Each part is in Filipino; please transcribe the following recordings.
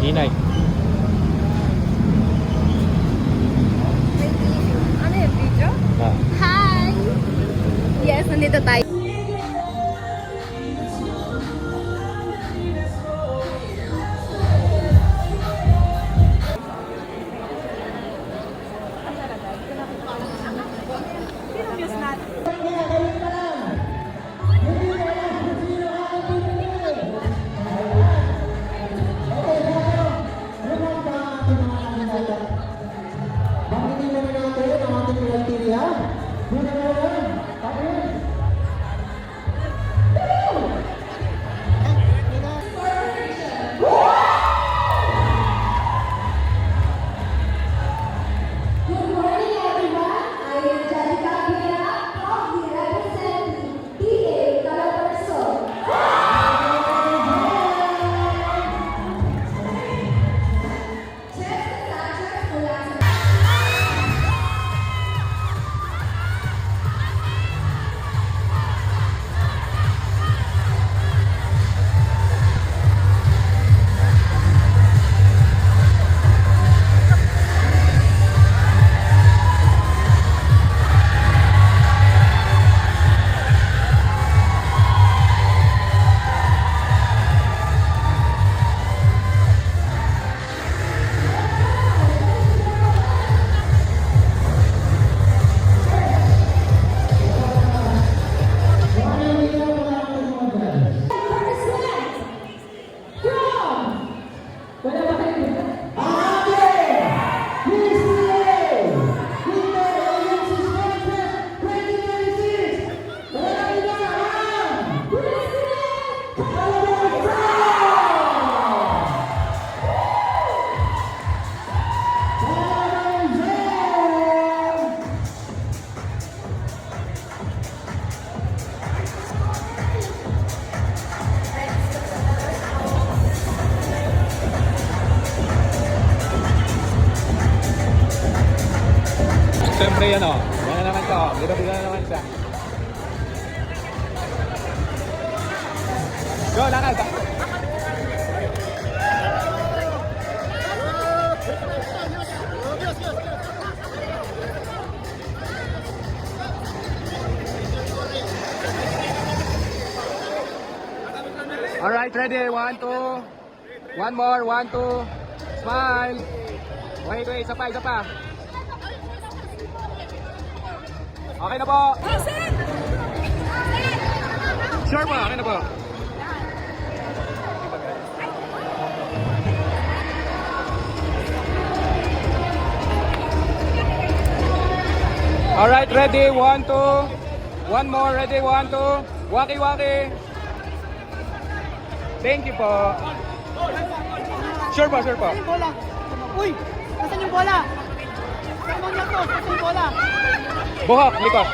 Inay. Ano yung video? Ah. Hi! Yes, nandito tayo. Siyempre yan o. Yan na naman to. Bida-bida na naman siya. Go, lakad. Alright, ready? 1, 2. One more. 1, 2. Smile. Wait, isa pa, isa pa. Okay na po. Sure po, okay na po. Alright, ready? 1, 2. One more, ready? 1, 2. Waki, waki. Thank you po. Sure po, sure po. Bola. Uy! Nasaan yung bola? Saan niya to? Nasaan yung bola? Buhok, likod.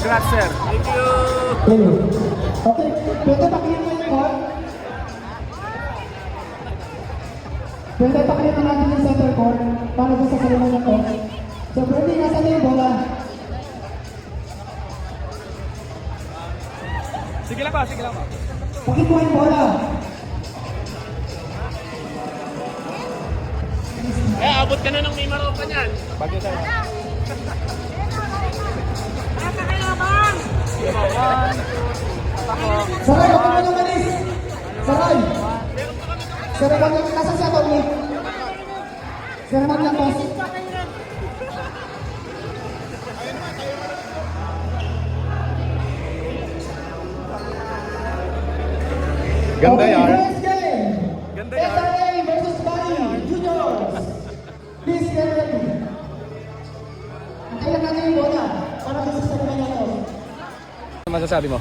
Congrats, sir. Thank you. Okay, pwede pakita yung court? Pwede pakita natin yung center court para sa sarili ng court. So, pwede nasa na yung bola. Sige lang po, sige lang po. Pakikuha yung bola. Abot ka na ng Mimaro pa niyan. Bagay sir. Saray, ako mo yung manis. Saray. Saray, wag yung nasa siya, Tony. Saray, wag yung boss. Ganda yan. First game. Ganda yan. SRA versus Bali Juniors. masasabi mo?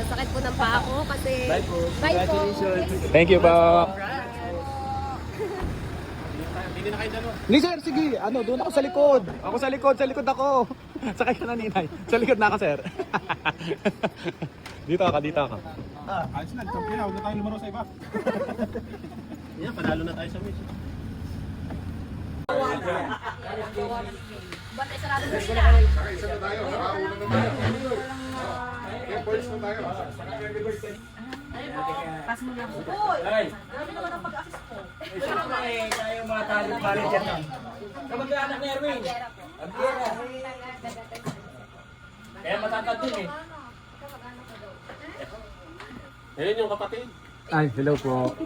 Sakit po ng paa ko kasi... Bye po. Bye po. Thank you po. Hindi na kayo dalawa. Ni sir, sige. Ano, doon ako sa likod. Ako sa likod ako. Sakay ka na, Ninay. Sa likod na ako, sir. dito ako. Ayos na, champion na. Huwag na tayo lumaro sa iba. Yan, panalo na tayo sa match. Ba't ay sarado na sila? Pas mo na po. Uy! Grabe naman ang pag-assist ko. Tayo mga talent dyan. Kamag-anak ni Erwin. Kaya matatag din eh. Ayun yung kapatid. Ay, hello po.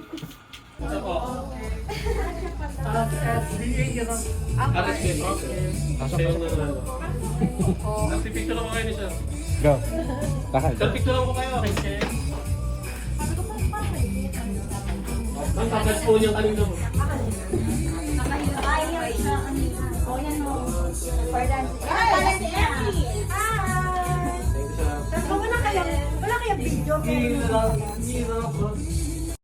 Nagpipicture ako kayo ni sir. Go. Lakad. Sir, picture ako kayo. Ang tagal po niyang kanina mo. Wala kayang video.